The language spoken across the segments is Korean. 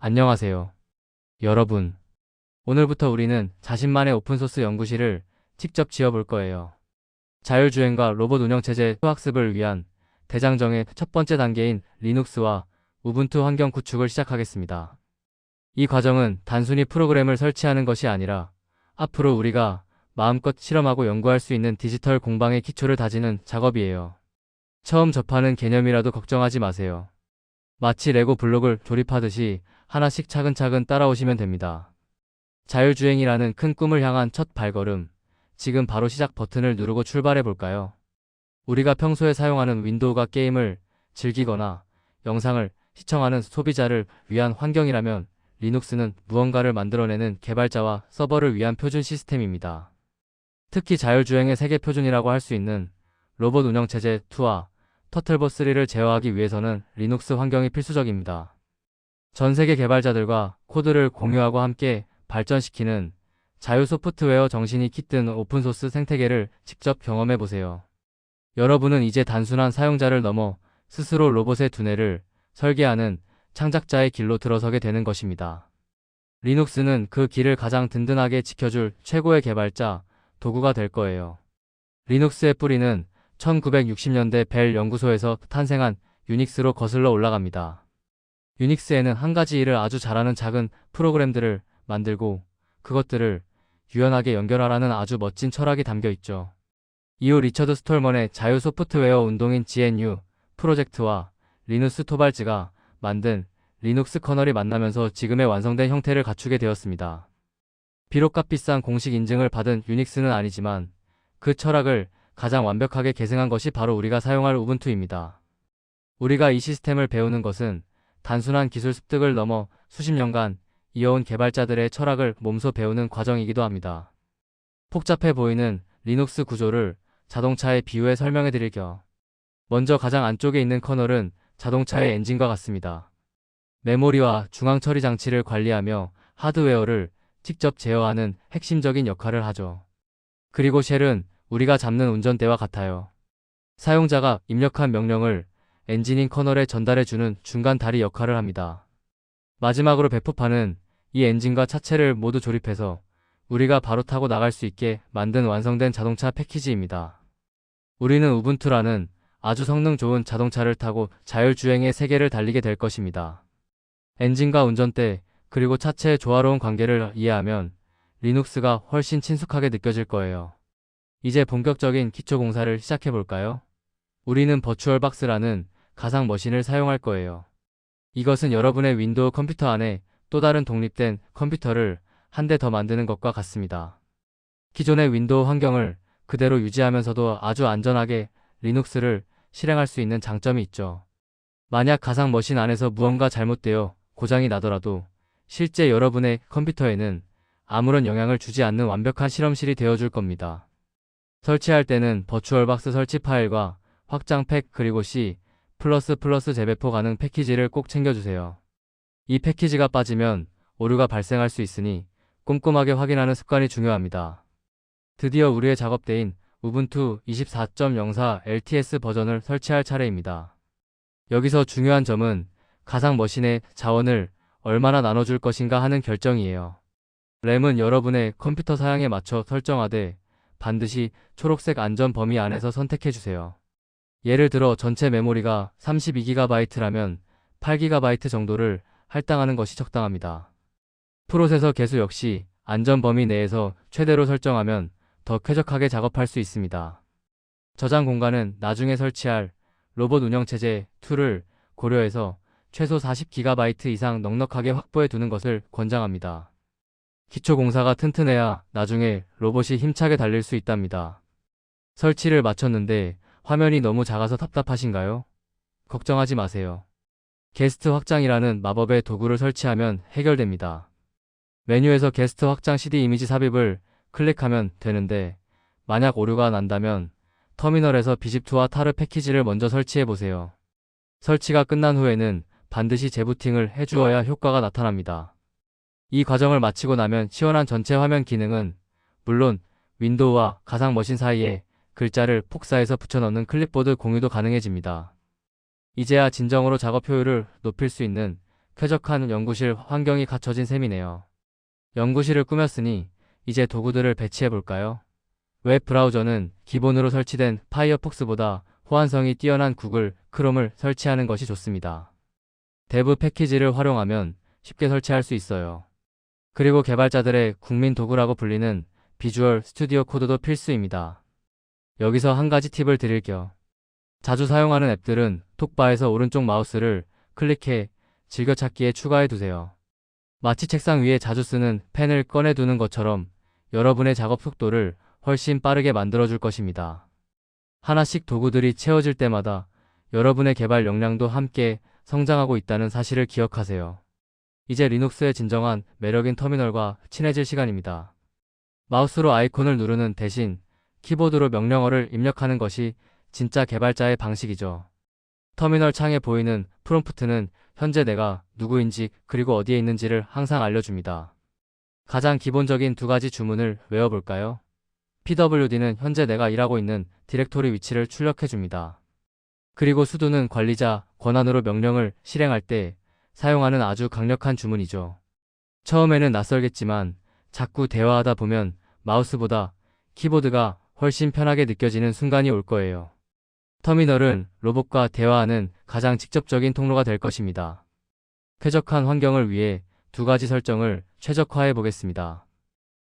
안녕하세요. 여러분, 오늘부터 우리는 자신만의 오픈소스 연구실을 직접 지어볼 거예요. 자율주행과 로봇 운영체제 학습을 위한 대장정의 첫 번째 단계인 리눅스와 우분투 환경 구축을 시작하겠습니다. 이 과정은 단순히 프로그램을 설치하는 것이 아니라 앞으로 우리가 마음껏 실험하고 연구할 수 있는 디지털 공방의 기초를 다지는 작업이에요. 처음 접하는 개념이라도 걱정하지 마세요. 마치 레고 블록을 조립하듯이 하나씩 차근차근 따라오시면 됩니다. 자율주행이라는 큰 꿈을 향한 첫 발걸음, 지금 바로 시작 버튼을 누르고 출발해 볼까요? 우리가 평소에 사용하는 윈도우가 게임을 즐기거나 영상을 시청하는 소비자를 위한 환경이라면 리눅스는 무언가를 만들어내는 개발자와 서버를 위한 표준 시스템입니다. 특히 자율주행의 세계 표준이라고 할 수 있는 로봇 운영체제 2와 터틀보3를 제어하기 위해서는 리눅스 환경이 필수적입니다. 전 세계 개발자들과 코드를 공유하고 함께 발전시키는 자유 소프트웨어 정신이 깃든 오픈소스 생태계를 직접 경험해 보세요. 여러분은 이제 단순한 사용자를 넘어 스스로 로봇의 두뇌를 설계하는 창작자의 길로 들어서게 되는 것입니다. 리눅스는 그 길을 가장 든든하게 지켜줄 최고의 개발자, 도구가 될 거예요. 리눅스의 뿌리는 1960년대 벨 연구소에서 탄생한 유닉스로 거슬러 올라갑니다. 유닉스에는 한 가지 일을 아주 잘하는 작은 프로그램들을 만들고 그것들을 유연하게 연결하라는 아주 멋진 철학이 담겨 있죠. 이후 리처드 스톨먼의 자유 소프트웨어 운동인 GNU 프로젝트와 리누스 토발츠가 만든 리눅스 커널이 만나면서 지금의 완성된 형태를 갖추게 되었습니다. 비록 값비싼 공식 인증을 받은 유닉스는 아니지만 그 철학을 가장 완벽하게 계승한 것이 바로 우리가 사용할 우분투입니다. 우리가 이 시스템을 배우는 것은 단순한 기술 습득을 넘어 수십 년간 이어온 개발자들의 철학을 몸소 배우는 과정이기도 합니다. 복잡해 보이는 리눅스 구조를 자동차의 비유해 설명해 드릴게요. 먼저 가장 안쪽에 있는 커널은 자동차의 엔진과 같습니다. 메모리와 중앙 처리 장치를 관리하며 하드웨어를 직접 제어하는 핵심적인 역할을 하죠. 그리고 쉘은 우리가 잡는 운전대와 같아요. 사용자가 입력한 명령을 엔진인 커널에 전달해주는 중간 다리 역할을 합니다. 마지막으로 배포판은 이 엔진과 차체를 모두 조립해서 우리가 바로 타고 나갈 수 있게 만든 완성된 자동차 패키지입니다. 우리는 우분투라는 아주 성능 좋은 자동차를 타고 자율주행의 세계를 달리게 될 것입니다. 엔진과 운전대, 그리고 차체의 조화로운 관계를 이해하면 리눅스가 훨씬 친숙하게 느껴질 거예요. 이제 본격적인 기초 공사를 시작해 볼까요? 우리는 버추얼박스라는 가상 머신을 사용할 거예요. 이것은 여러분의 윈도우 컴퓨터 안에 또 다른 독립된 컴퓨터를 한 대 더 만드는 것과 같습니다. 기존의 윈도우 환경을 그대로 유지하면서도 아주 안전하게 리눅스를 실행할 수 있는 장점이 있죠. 만약 가상 머신 안에서 무언가 잘못되어 고장이 나더라도 실제 여러분의 컴퓨터에는 아무런 영향을 주지 않는 완벽한 실험실이 되어줄 겁니다. 설치할 때는 버추얼박스 설치 파일과 확장 팩 그리고 C++ 재배포 가능 패키지를 꼭 챙겨주세요. 이 패키지가 빠지면 오류가 발생할 수 있으니 꼼꼼하게 확인하는 습관이 중요합니다. 드디어 우리의 작업대인 우분투 24.04 LTS 버전을 설치할 차례입니다. 여기서 중요한 점은 가상 머신의 자원을 얼마나 나눠줄 것인가 하는 결정이에요. 램은 여러분의 컴퓨터 사양에 맞춰 설정하되 반드시 초록색 안전 범위 안에서 선택해주세요. 예를 들어 전체 메모리가 32GB라면 8GB 정도를 할당하는 것이 적당합니다. 프로세서 개수 역시 안전 범위 내에서 최대로 설정하면 더 쾌적하게 작업할 수 있습니다. 저장 공간은 나중에 설치할 로봇 운영체제 2를 고려해서 최소 40GB 이상 넉넉하게 확보해 두는 것을 권장합니다. 기초 공사가 튼튼해야 나중에 로봇이 힘차게 달릴 수 있답니다. 설치를 마쳤는데 화면이 너무 작아서 답답하신가요? 걱정하지 마세요. 게스트 확장이라는 마법의 도구를 설치하면 해결됩니다. 메뉴에서 게스트 확장 CD 이미지 삽입을 클릭하면 되는데 만약 오류가 난다면 터미널에서 비집투와 타르 패키지를 먼저 설치해보세요. 설치가 끝난 후에는 반드시 재부팅을 해주어야 효과가 나타납니다. 이 과정을 마치고 나면 시원한 전체 화면 기능은 물론 윈도우와 가상 머신 사이에 글자를 복사해서 붙여넣는 클립보드 공유도 가능해집니다. 이제야 진정으로 작업 효율을 높일 수 있는 쾌적한 연구실 환경이 갖춰진 셈이네요. 연구실을 꾸몄으니 이제 도구들을 배치해 볼까요? 웹 브라우저는 기본으로 설치된 파이어폭스보다 호환성이 뛰어난 구글 크롬을 설치하는 것이 좋습니다. 대부 패키지를 활용하면 쉽게 설치할 수 있어요. 그리고 개발자들의 국민 도구라고 불리는 비주얼 스튜디오 코드도 필수입니다. 여기서 한 가지 팁을 드릴게요. 자주 사용하는 앱들은 톡바에서 오른쪽 마우스를 클릭해 즐겨찾기에 추가해 두세요. 마치 책상 위에 자주 쓰는 펜을 꺼내 두는 것처럼 여러분의 작업 속도를 훨씬 빠르게 만들어줄 것입니다. 하나씩 도구들이 채워질 때마다 여러분의 개발 역량도 함께 성장하고 있다는 사실을 기억하세요. 이제 리눅스의 진정한 매력인 터미널과 친해질 시간입니다. 마우스로 아이콘을 누르는 대신 키보드로 명령어를 입력하는 것이 진짜 개발자의 방식이죠. 터미널 창에 보이는 프롬프트는 현재 내가 누구인지 그리고 어디에 있는지를 항상 알려줍니다. 가장 기본적인 두 가지 주문을 외워볼까요? pwd는 현재 내가 일하고 있는 디렉토리 위치를 출력해줍니다. 그리고 sudo는 관리자 권한으로 명령을 실행할 때 사용하는 아주 강력한 주문이죠. 처음에는 낯설겠지만 자꾸 대화하다 보면 마우스보다 키보드가 훨씬 편하게 느껴지는 순간이 올 거예요. 터미널은 로봇과 대화하는 가장 직접적인 통로가 될 것입니다. 쾌적한 환경을 위해 두 가지 설정을 최적화해 보겠습니다.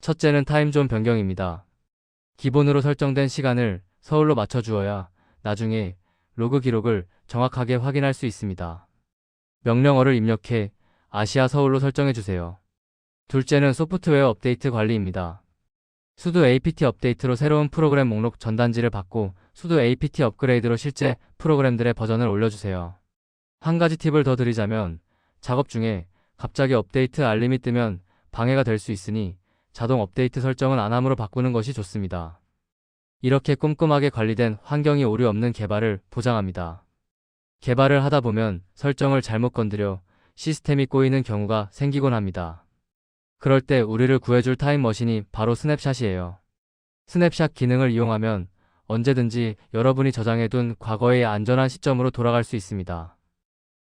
첫째는 타임존 변경입니다. 기본으로 설정된 시간을 서울로 맞춰주어야 나중에 로그 기록을 정확하게 확인할 수 있습니다. 명령어를 입력해 아시아 서울로 설정해주세요. 둘째는 소프트웨어 업데이트 관리입니다. sudo apt 업데이트로 새로운 프로그램 목록 전단지를 받고 sudo apt 업그레이드로 실제 프로그램들의 버전을 올려주세요. 한 가지 팁을 더 드리자면 작업 중에 갑자기 업데이트 알림이 뜨면 방해가 될 수 있으니 자동 업데이트 설정은 안함으로 바꾸는 것이 좋습니다. 이렇게 꼼꼼하게 관리된 환경이 오류 없는 개발을 보장합니다. 개발을 하다 보면 설정을 잘못 건드려 시스템이 꼬이는 경우가 생기곤 합니다. 그럴 때 우리를 구해줄 타임머신이 바로 스냅샷이에요. 스냅샷 기능을 이용하면 언제든지 여러분이 저장해둔 과거의 안전한 시점으로 돌아갈 수 있습니다.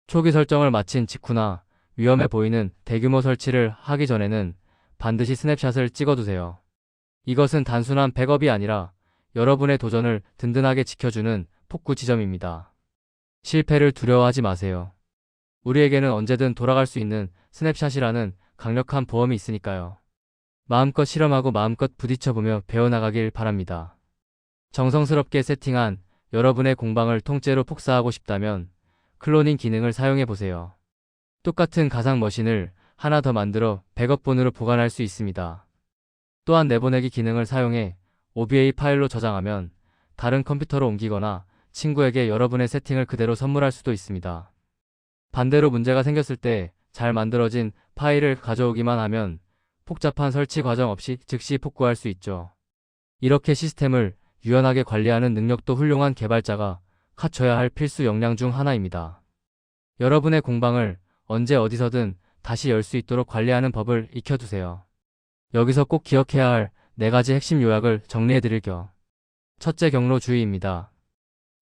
초기 설정을 마친 직후나 위험해 보이는 대규모 설치를 하기 전에는 반드시 스냅샷을 찍어두세요. 이것은 단순한 백업이 아니라 여러분의 도전을 든든하게 지켜주는 폭구 지점입니다. 실패를 두려워하지 마세요. 우리에게는 언제든 돌아갈 수 있는 스냅샷이라는 강력한 보험이 있으니까요. 마음껏 실험하고 마음껏 부딪혀보며 배워나가길 바랍니다. 정성스럽게 세팅한 여러분의 공방을 통째로 폭사하고 싶다면 클로닝 기능을 사용해보세요. 똑같은 가상 머신을 하나 더 만들어 백업본으로 보관할 수 있습니다. 또한 내보내기 기능을 사용해 OBA 파일로 저장하면 다른 컴퓨터로 옮기거나 친구에게 여러분의 세팅을 그대로 선물할 수도 있습니다. 반대로 문제가 생겼을 때 잘 만들어진 파일을 가져오기만 하면 복잡한 설치 과정 없이 즉시 복구할 수 있죠. 이렇게 시스템을 유연하게 관리하는 능력도 훌륭한 개발자가 갖춰야 할 필수 역량 중 하나입니다. 여러분의 공방을 언제 어디서든 다시 열 수 있도록 관리하는 법을 익혀두세요. 여기서 꼭 기억해야 할 4가지 핵심 요약을 정리해드릴게요. 첫째, 경로 주의입니다.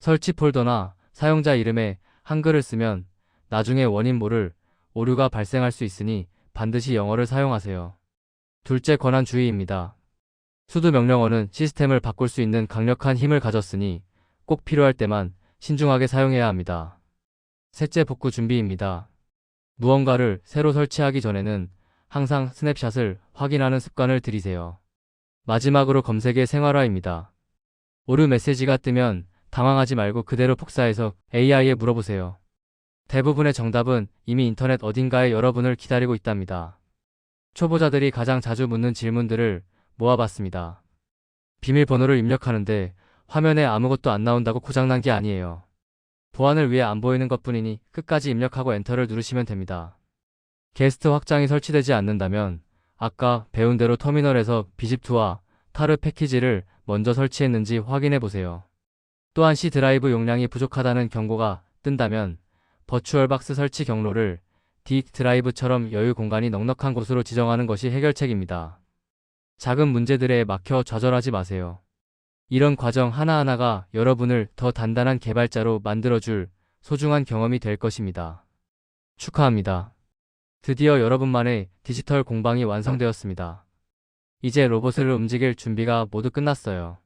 설치 폴더나 사용자 이름에 한글을 쓰면 나중에 원인 모를 오류가 발생할 수 있으니 반드시 영어를 사용하세요. 둘째, 권한 주의입니다. sudo 명령어는 시스템을 바꿀 수 있는 강력한 힘을 가졌으니 꼭 필요할 때만 신중하게 사용해야 합니다. 셋째, 복구 준비입니다. 무언가를 새로 설치하기 전에는 항상 스냅샷을 확인하는 습관을 들이세요. 마지막으로 검색의 생활화입니다. 오류 메시지가 뜨면 당황하지 말고 그대로 복사해서 AI에 물어보세요. 대부분의 정답은 이미 인터넷 어딘가에 여러분을 기다리고 있답니다. 초보자들이 가장 자주 묻는 질문들을 모아봤습니다. 비밀번호를 입력하는데 화면에 아무것도 안 나온다고 고장난 게 아니에요. 보안을 위해 안 보이는 것뿐이니 끝까지 입력하고 엔터를 누르시면 됩니다. 게스트 확장이 설치되지 않는다면 아까 배운 대로 터미널에서 bzip와 타르 패키지를 먼저 설치했는지 확인해 보세요. 또한 C 드라이브 용량이 부족하다는 경고가 뜬다면 버추얼박스 설치 경로를 D 드라이브처럼 여유 공간이 넉넉한 곳으로 지정하는 것이 해결책입니다. 작은 문제들에 막혀 좌절하지 마세요. 이런 과정 하나하나가 여러분을 더 단단한 개발자로 만들어줄 소중한 경험이 될 것입니다. 축하합니다. 드디어 여러분만의 디지털 공방이 완성되었습니다. 이제 로봇을 움직일 준비가 모두 끝났어요.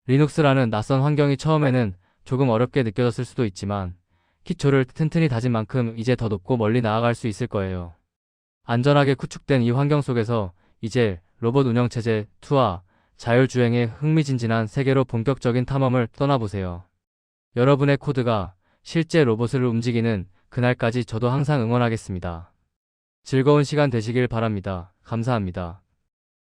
리눅스라는 낯선 환경이 처음에는 조금 어렵게 느껴졌을 수도 있지만 기초를 튼튼히 다진 만큼 이제 더 높고 멀리 나아갈 수 있을 거예요. 안전하게 구축된 이 환경 속에서 이제 로봇 운영체제 2와 자율주행의 흥미진진한 세계로 본격적인 탐험을 떠나보세요. 여러분의 코드가 실제 로봇을 움직이는 그날까지 저도 항상 응원하겠습니다. 즐거운 시간 되시길 바랍니다. 감사합니다.